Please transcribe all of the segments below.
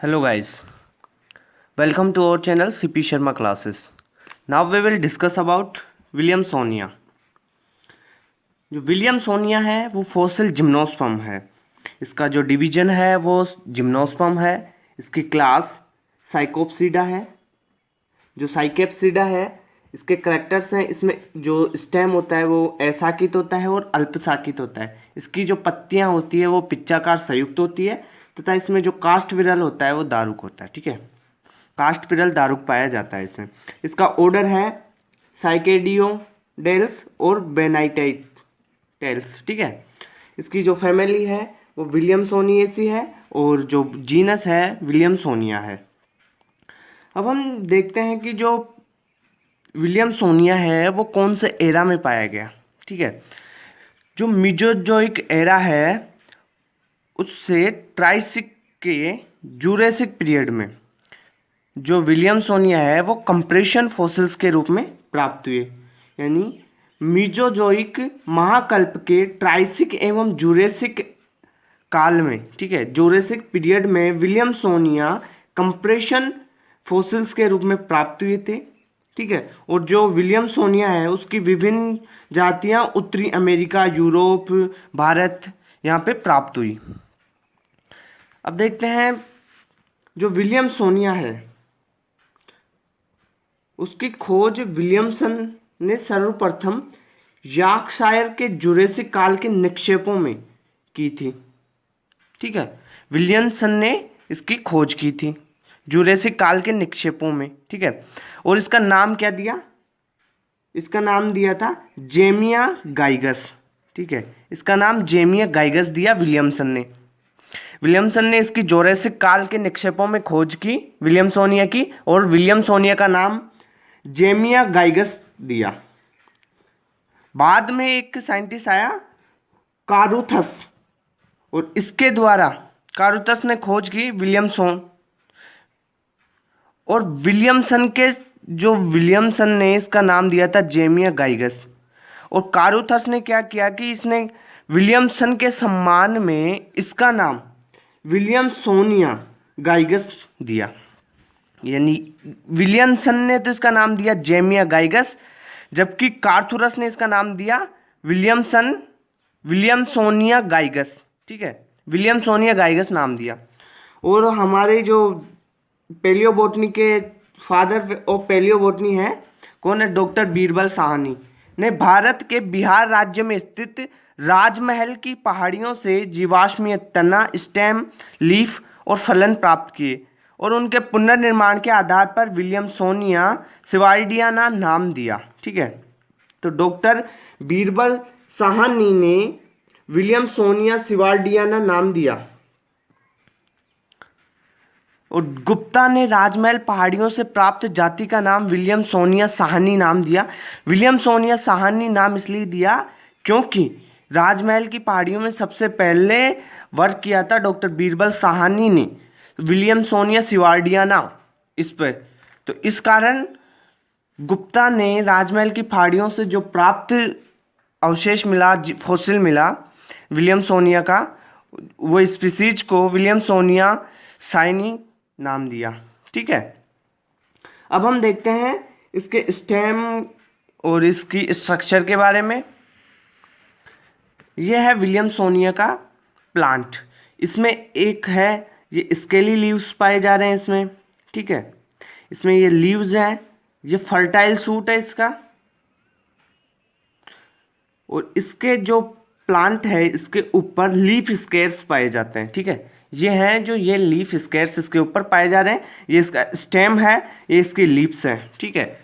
Hello guys, welcome to our channel CP Sharma classes. Now we will discuss about विलियमसोनिया। जो विलियमसोनिया है वो fossil gymnosperm है। इसका जो डिवीजन है वो जिम्नोस्पर्म है। इसकी क्लास साइकोप्सिडा है। जो साइकेप्सिडा है इसके करेक्टर्स हैं, इसमें जो स्टेम होता है वो असाकित होता है और अल्पसाकित होता है। इसकी जो पत्तियां होती है वो पिच्चाकार संयुक्त होती है तथा इसमें जो कास्ट विरल होता है वो दारुक होता है। ठीक है, कास्ट विरल दारुक पाया जाता है इसमें। इसका ऑर्डर है साइकेडियोडेल्स और बेनाइटेल्स। ठीक है, इसकी जो फैमिली है वो विलियमसोनिएसी है और जो जीनस है विलियमसोनिया है। अब हम देखते हैं कि जो विलियमसोनिया है वो कौन से एरा में पाया गया। ठीक है, जो मीजोजोइक एरा है उससे ट्राइसिक के जूरेसिक पीरियड में जो विलियमसोनिया है वो कंप्रेशन फॉसिल्स के रूप में प्राप्त हुए। यानी मीजोजोइक महाकल्प के ट्राइसिक एवं जूरेसिक काल में, ठीक है, जूरेसिक पीरियड में विलियमसोनिया कंप्रेशन फॉसिल्स के रूप में प्राप्त हुए थे। ठीक है, और जो विलियमसोनिया है उसकी विभिन्न जातियां उत्तरी अमेरिका, यूरोप, भारत यहाँ पे प्राप्त हुई। अब देखते हैं जो विलियमसोनिया है उसकी खोज विलियमसन ने सर्वप्रथम यॉर्कशायर के जुरेसिक काल के निक्षेपों में की थी। ठीक है, विलियमसन ने इसकी खोज की थी जुरेसिक काल के निक्षेपों में। ठीक है, और इसका नाम क्या दिया? इसका नाम दिया था जेमिया गाइगस। ठीक है, इसका नाम जेमिया गाइगस दिया विलियमसन ने। विलियमसन ने इसकी जोरेसिक काल के निक्षेपों में खोज की विलियमसोनिया की, और विलियमसोनिया का नाम जेमिया गाइगस दिया। बाद में एक साइंटिस्ट आया कारुथस, और इसके द्वारा कारुथस ने खोज की विलियमसन, और विलियमसन ने इसका नाम दिया था जेमिया गाइगस। और कारुथस ने क्या किया कि इसने विलियमसन के सम्मान में इसका नाम विलियमसोनिया गाइगस दिया। यानी विलियमसन ने तो इसका नाम दिया जेमिया गाइगस, जबकि कार्थुरस ने इसका नाम दिया विलियमसोनिया गाइगस। ठीक है, विलियमसोनिया गाइगस नाम दिया। और हमारे जो पेलियोबोटनी के फादर ऑफ पेलियोबोटनी है कौन है? डॉक्टर बीरबल साहनी ने भारत के बिहार राज्य में स्थित राजमहल की पहाड़ियों से जीवाश्मीय तना, स्टेम, लीफ और फलन प्राप्त किए, और उनके पुनर्निर्माण के आधार पर विलियमसोनिया सिवाल्डियाना नाम दिया। ठीक है, तो डॉक्टर बीरबल साहनी ने विलियमसोनिया सिवाल्डियाना नाम दिया, और गुप्ता ने राजमहल पहाड़ियों से प्राप्त जाति का नाम विलियमसोनिया साहनी नाम दिया। विलियमसोनिया साहनी नाम इसलिए दिया क्योंकि राजमहल की पहाड़ियों में सबसे पहले वर्क किया था डॉक्टर बीरबल साहनी ने विलियमसोनिया सिवाल्डियाना इस पर। तो इस कारण गुप्ता ने राजमहल की पहाड़ियों से जो प्राप्त अवशेष मिला, फॉसिल मिला विलियमसोनिया का, वो स्पीसीज को विलियमसोनिया साइनी नाम दिया। ठीक है, अब हम देखते हैं इसके स्टेम और इसकी स्ट्रक्चर के बारे में। यह है विलियमसोनिया का प्लांट। इसमें एक है ये स्केली लीव्स पाए जा रहे हैं इसमें। ठीक है, इसमें ये लीव्स हैं, ये फर्टाइल सूट है इसका, और इसके जो प्लांट है इसके ऊपर लीफ स्केयर्स पाए जाते हैं। ठीक है, ये हैं जो ये लीफ स्केयर्स इसके ऊपर पाए जा रहे हैं, ये इसका स्टेम है, ये इसकी लीव्स हैं। ठीक है,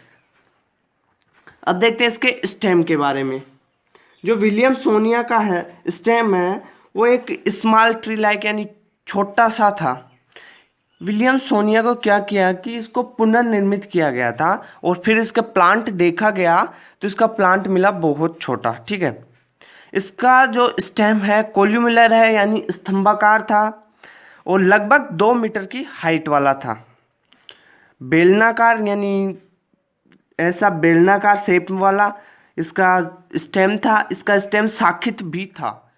अब देखते हैं इसके स्टेम के बारे में। जो विलियमसोनिया का है स्टेम है वो एक स्मॉल ट्री लाइक यानी छोटा सा था। विलियमसोनिया को क्या किया कि इसको पुनर्निर्मित किया गया था, और फिर इसका प्लांट देखा गया तो इसका प्लांट मिला बहुत छोटा। ठीक है, इसका जो स्टेम है कोल्यूमुलर है यानी स्तंभाकार था, और लगभग 2 मीटर की हाइट वाला था। बेलनाकार यानी ऐसा बेलनाकार शेप वाला इसका स्टेम था। इसका स्टेम शाखित भी था।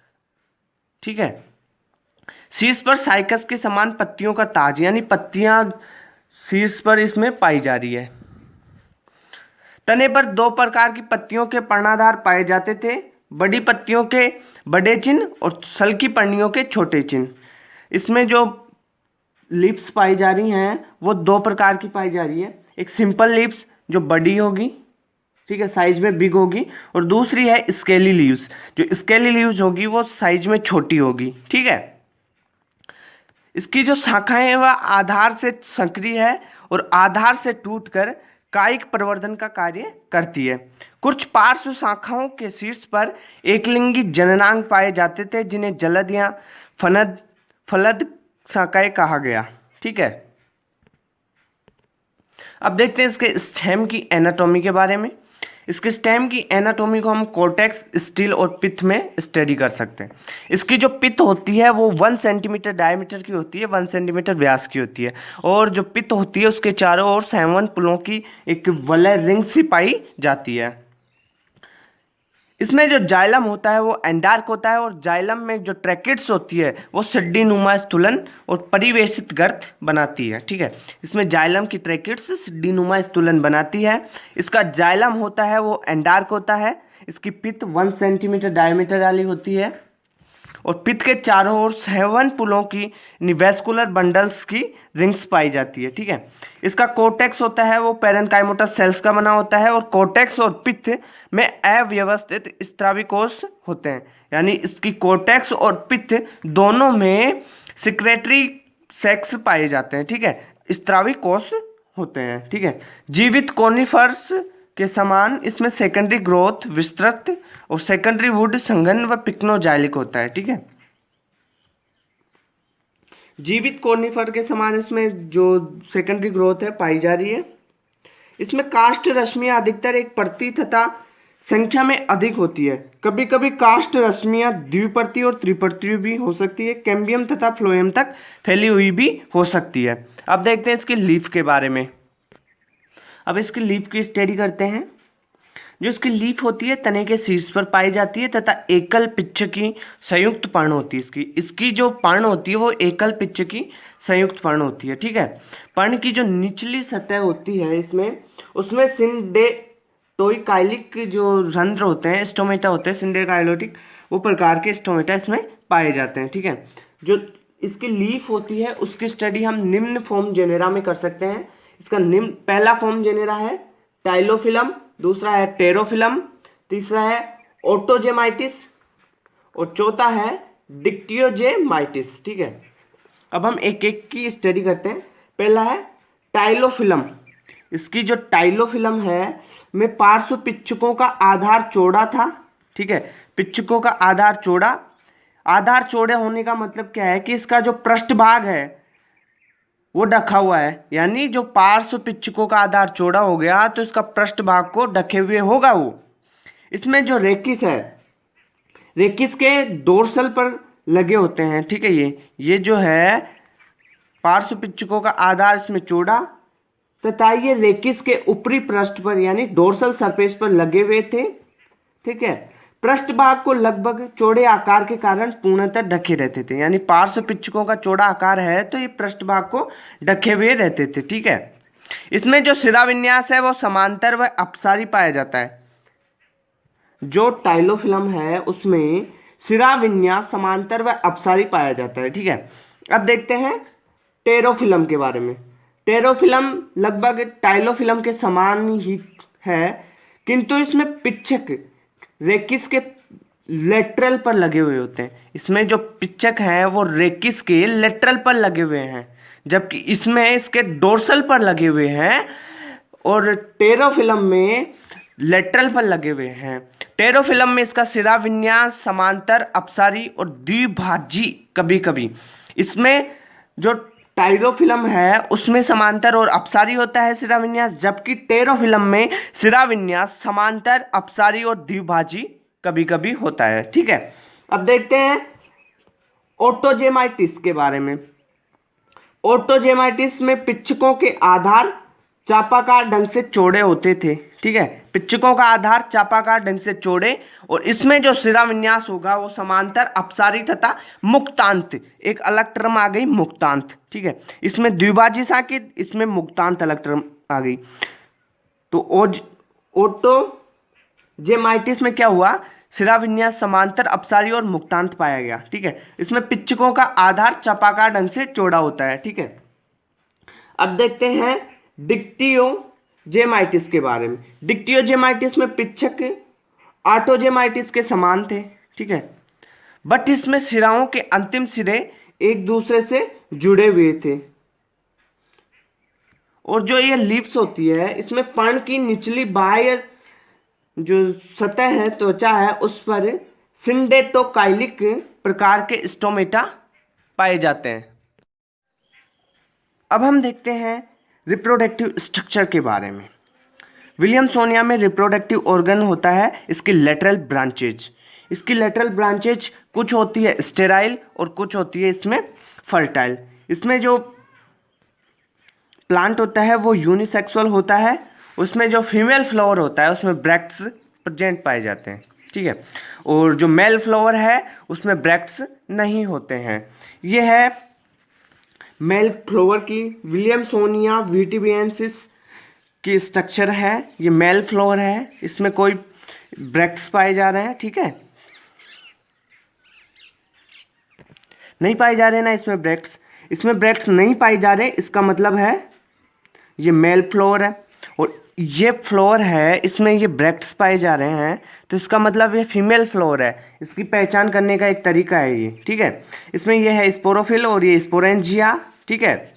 ठीक है, शीर्ष पर साइकस के समान पत्तियों का ताज, यानी पत्तियां शीर्ष पर इसमें पाई जा रही है। तने पर दो प्रकार की पत्तियों के पर्णाधार पाए जाते थे, बड़ी पत्तियों के बड़े चिन्ह और सल्की पर्णियों के छोटे चिन्ह। इसमें जो लिप्स पाई जा रही हैं वो दो प्रकार की पाई जा रही है, एक सिंपल लिप्स जो बड़ी होगी, ठीक है, साइज में बिग होगी, और दूसरी है स्केली लीव्स, जो स्केली लीव्स होगी वो साइज में छोटी होगी, ठीक है। इसकी जो शाखाएं हैं वह आधार से सक्रिय है और आधार से टूटकर कायिक प्रवर्धन का कार्य करती है। कुछ पार्श्व शाखाओं के शीर्ष पर एकलिंगी जननांग पाए जाते थे, जिन्हें जलद या फलद शाखाएं कहा गया, ठीक है। अब देखते हैं इसके स्टेम की एनाटॉमी के बारे में। इसके स्टेम की एनाटॉमी को हम कोर्टेक्स, स्टील और पित्त में स्टडी कर सकते हैं। इसकी जो पित्त होती है वो 1 सेंटीमीटर डायमीटर की होती है, 1 सेंटीमीटर व्यास की होती है, और जो पित्त होती है उसके चारों ओर 7 पुलों की एक वलय रिंग सी पाई जाती है। इसमें जो जाइलम होता है वो एंडार्क होता है, और जाइलम में जो ट्रैकिट्स होती है वो सिड्डी नुमा स्थूलन और परिवेशित गर्त बनाती है, ठीक है। इसमें जाइलम की ट्रैकिट्स सिड्डी नुमा स्थूलन बनाती है। इसका जाइलम होता है वो एंडार्क होता है। इसकी पित्त 1 सेंटीमीटर डायमीटर वाली होती है, और पित्त के चारों ओर 7 पुलों की निवेस्कुलर बंडल्स की रिंग्स पाई जाती है, ठीक है। इसका कोर्टेक्स होता है वो पैरेन्काइमोटस सेल्स का बना होता है, और कोर्टेक्स और पित्त में अव्यवस्थित स्त्रावी कोश होते हैं, यानी इसकी कोर्टेक्स और पित्त दोनों में सिक्रेटरी सेक्स पाए जाते हैं, ठीक है, स्त्रावी कोश होते हैं, ठीक है। जीवित कोनिफर्स के समान इसमें सेकेंडरी ग्रोथ विस्तृत और सेकेंडरी वुड संघन व पिक्नोजाइलिक होता है, ठीक है। जीवित कोनिफर के समान इसमें जो सेकेंडरी ग्रोथ है पाई जा रही है। इसमें काष्ठ रश्मियां अधिकतर एक परती तथा संख्या में अधिक होती है। कभी कभी काष्ठ रश्मियां द्विपर्ती और त्रिपर्ती भी हो सकती है, कैम्बियम तथा फ्लोएम तक फैली हुई भी हो सकती है। अब देखते हैं इसकी लीफ के बारे में। अब इसकी लीफ की स्टडी करते हैं। जो इसकी लीफ होती है तने के शीर्ष पर पाई जाती है तथा एकल पिच्छ की संयुक्त पर्ण होती है। इसकी जो पर्ण होती है वो एकल पिच्छ की संयुक्त पर्ण होती है, ठीक है। पर्ण की जो निचली सतह होती है इसमें, उसमें सिंडेटोइकाइलिक जो रंध्र होते हैं, स्टोमेटा होते हैं सिंडेकाइलोटिक, वो प्रकार के स्टोमेटा इसमें पाए जाते हैं, ठीक है। जो इसकी लीफ होती है उसकी स्टडी हम निम्न फॉर्म जेनेरा में कर सकते हैं। इसका निम्न पहला फॉर्म जेनेरा है टाइलोफिलम, दूसरा है टेरोफिलम, तीसरा है ओटोजेमाइटिस और चौथा है डिक्टियोजेमाइटिस, ठीक है। अब हम एक एक की स्टडी करते हैं। पहला है टाइलोफिलम। इसकी जो टाइलोफिलम है में पार्श्व पिच्छकों का आधार चौड़ा था, ठीक है। पिच्छकों का आधार चौड़ा, आधार चौड़े होने का मतलब क्या है कि इसका जो पृष्ठभाग है वो ढका हुआ है, यानी जो पार्श्व पिच्छकों का आधार चौड़ा हो गया तो इसका पृष्ठभाग को ढके हुए होगा वो। इसमें जो रेकिस है, रेकिस के डोर्सल पर लगे होते हैं, ठीक है। ये जो है पार्श्व पिच्छकों का आधार इसमें चौड़ा तथा ये रेकिस के ऊपरी पृष्ठ पर यानी डोर्सल सरफेस पर लगे हुए थे, ठीक है। पृष्ठभाग को लगभग चौड़े आकार के कारण पूर्णतः ढके रहते थे, यानी पार्श्व पिच्छकों का चौड़ा आकार है तो ये पृष्ठभाग को ढके हुए रहते थे, ठीक है। इसमें जो सिरा विन्यास है वो समांतर व अपसारी पाया जाता है। जो टाइलोफिलम है उसमें सिरा विन्यास समांतर व अपसारी पाया जाता है, ठीक है। अब देखते हैं टेरोफिलम के बारे में। टेरोफिलम लगभग टाइलोफिलम के समान ही है, किंतु इसमें पिच्छक रेकिस के लेटरल पर लगे हुए होते हैं। इसमें जो पिच्छक हैं वो रेकिस के लेटरल पर लगे हुए हैं, जबकि इसमें इसके डोर्सल पर लगे हुए हैं, और टेरोफिलम में लेटरल पर लगे हुए हैं। टेरोफिलम में इसका सिरा विन्यास समांतर, अपसारी और द्विभाजी कभी कभी। इसमें जो टाइलोफिलम है उसमें समांतर और अपसारी होता है सिरा विन्यास, जबकि टेरोफिलम में सिरा विन्यास समांतर, अपसारी और द्विभाजी कभी कभी होता है, ठीक है। अब देखते हैं ओटोजेमाइटिस के बारे में। ओटोजेमाइटिस में पिच्छकों के आधार चापाकार ढंग से चौड़े होते थे। ठीक है, पिच्छकों का आधार चापाकार ढंग से चौड़े, और इसमें जो सिरा विन्यास होगा वो समांतर, अपसारी तथा मुक्तांत। एक अलग टर्म आ गई मुक्तांत। ठीक है, इसमें द्विभाजी साकित, इसमें मुक्तांत अलग टर्म आ गई। तो ओटोजेमाइटिस में क्या हुआ, सिरा विन्यास समांतर, अपसारी और मुक्तांत पाया गया। ठीक है, इसमें पिच्छकों का आधार चापाकार ढंग से चौड़ा होता है। ठीक है, अब देखते हैं डिक्टियोजेमाइटिस के बारे में। डिक्टियोजेमाइटिस में पिच्छक ऑटोजेमाइटिस के समान थे। ठीक है, बट इसमें सिराओं के अंतिम सिरे एक दूसरे से जुड़े हुए थे, और जो ये लीव्स होती है इसमें पर्ण की निचली बाह्य जो सतह है, त्वचा है, उस पर सिंडेटोकाइलिक प्रकार के स्टोमेटा पाए जाते हैं। अब हम देखते हैं रिप्रोडक्टिव स्ट्रक्चर के बारे में। विलियमसोनिया में रिप्रोडक्टिव ऑर्गन होता है इसकी लेटरल ब्रांचेज। इसकी लेटरल ब्रांचेज कुछ होती है स्टेराइल और कुछ होती है इसमें फर्टाइल। इसमें जो प्लांट होता है वो यूनिसेक्सुअल होता है, उसमें जो फीमेल फ्लावर होता है उसमें ब्रैक्ट्स प्रेजेंट पाए जाते हैं। ठीक है, और जो मेल फ्लावर है उसमें ब्रैक्ट्स नहीं होते हैं। ये है मेल फ्लावर की विलियमसोनिया विटिवियंसिस की स्ट्रक्चर है। ये मेल फ्लावर है, इसमें कोई ब्रैक्ट्स पाए जा रहे हैं। ठीक है, नहीं पाए जा रहे ना इसमें ब्रैक्ट्स, इसमें ब्रैक्ट्स नहीं पाए जा रहे, इसका मतलब है ये मेल फ्लावर है, और ये फ्लावर है इसमें ये ब्रैक्ट्स पाए जा रहे हैं, तो इसका मतलब ये फीमेल फ्लावर है। इसकी पहचान करने का एक तरीका है ये। ठीक है, इसमें ये है स्पोरोफिल और ये स्पोरेंजिया। ठीक है,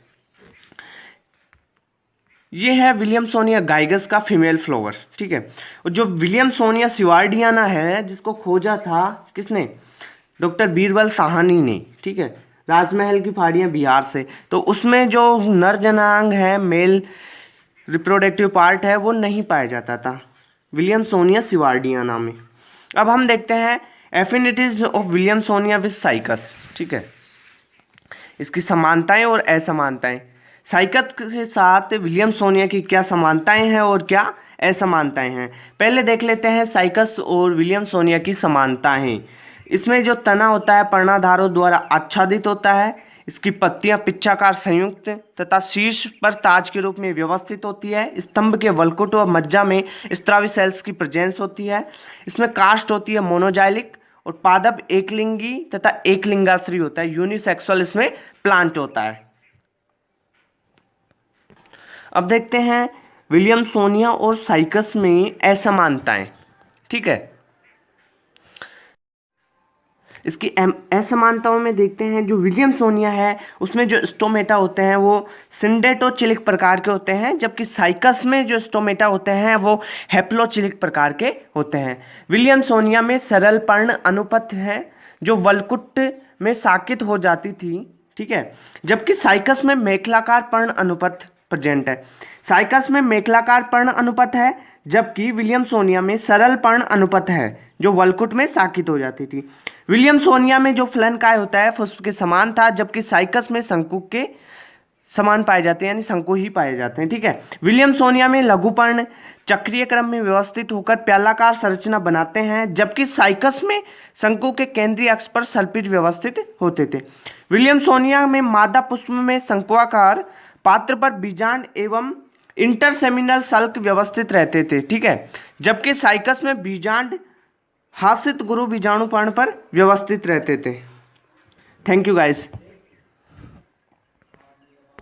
ये है विलियमसोनिया गाइगस का फीमेल फ्लावर। ठीक है, और जो विलियमसोनिया सिवार्डियाना है जिसको खोजा था किसने, डॉक्टर बीरबल साहनी ने। ठीक है, राजमहल की फाड़ियाँ बिहार से, तो उसमें जो नर जनांग है, मेल रिप्रोडक्टिव पार्ट है, वो नहीं पाया जाता था विलियमसोनिया सिवार्डियाना में। अब हम देखते हैं एफिनिटीज ऑफ विलियमसोनिया विद साइकस। ठीक है, इसकी समानताएं और असमानताएं। साइकस के साथ विलियमसोनिया की क्या समानताएं हैं और क्या असमानताएं हैं। पहले देख लेते हैं साइकस और विलियमसोनिया की समानताएं। इसमें जो तना होता है पर्णाधारों द्वारा आच्छादित होता है। इसकी पत्तियां पिच्छाकार संयुक्त तथा शीर्ष पर ताज के रूप में व्यवस्थित होती है। स्तंभ के वल्कुट व मज्जा में स्त्रावी सेल्स की प्रेजेंस होती है। इसमें कास्ट होती है मोनोजाइलिक, और पादप एकलिंगी तथा एकलिंगाश्री होता है। यूनिसेक्सुअल इसमें प्लांट होता है। अब देखते हैं विलियमसोनिया और साइकस में असमानताएं। ठीक है, इसकी असमानताओं में देखते हैं जो विलियमसोनिया है उसमें जो स्टोमेटा होते हैं वो सिंडेटोचिलिक प्रकार के होते हैं, जबकि साइकस में जो स्टोमेटा होते हैं वो हैप्लोचिलिक प्रकार के होते हैं। विलियमसोनिया में सरल पर्ण अनुपथ है जो वल्कुट में साकित हो जाती थी। ठीक है, जबकि साइकस में मेखलाकार पर्ण अनुपथ प्रेजेंट है। साइकस में मेखलाकार पर्ण अनुपथ है, जबकि विलियमसोनिया में सरल पर्ण अनुपथ है जो वल्कुट में साकित हो जाती थी। विलियमसोनिया में जो फ्लैनकाय होता है पुष्प के समान था, जबकि साइकस में शंकु के समान पाए जाते हैं, यानी शंकु ही पाए जाते हैं। ठीक है, विलियमसोनिया में लघुपर्ण चक्रीय क्रम में व्यवस्थित होकर प्यालाकार संरचना बनाते हैं, जबकि साइकस में शंकु के केंद्रीय अक्ष पर सल्पित व्यवस्थित होते थे। विलियमसोनिया में मादा पुष्प में शंक्वाकार पात्र पर बीजांड एवं इंटरसेमिनल सल्क व्यवस्थित रहते थे। ठीक है, जबकि साइकस में बीजांड हासित गुरु बीजाणु पर्ण पर व्यवस्थित रहते थे। Thank you guys.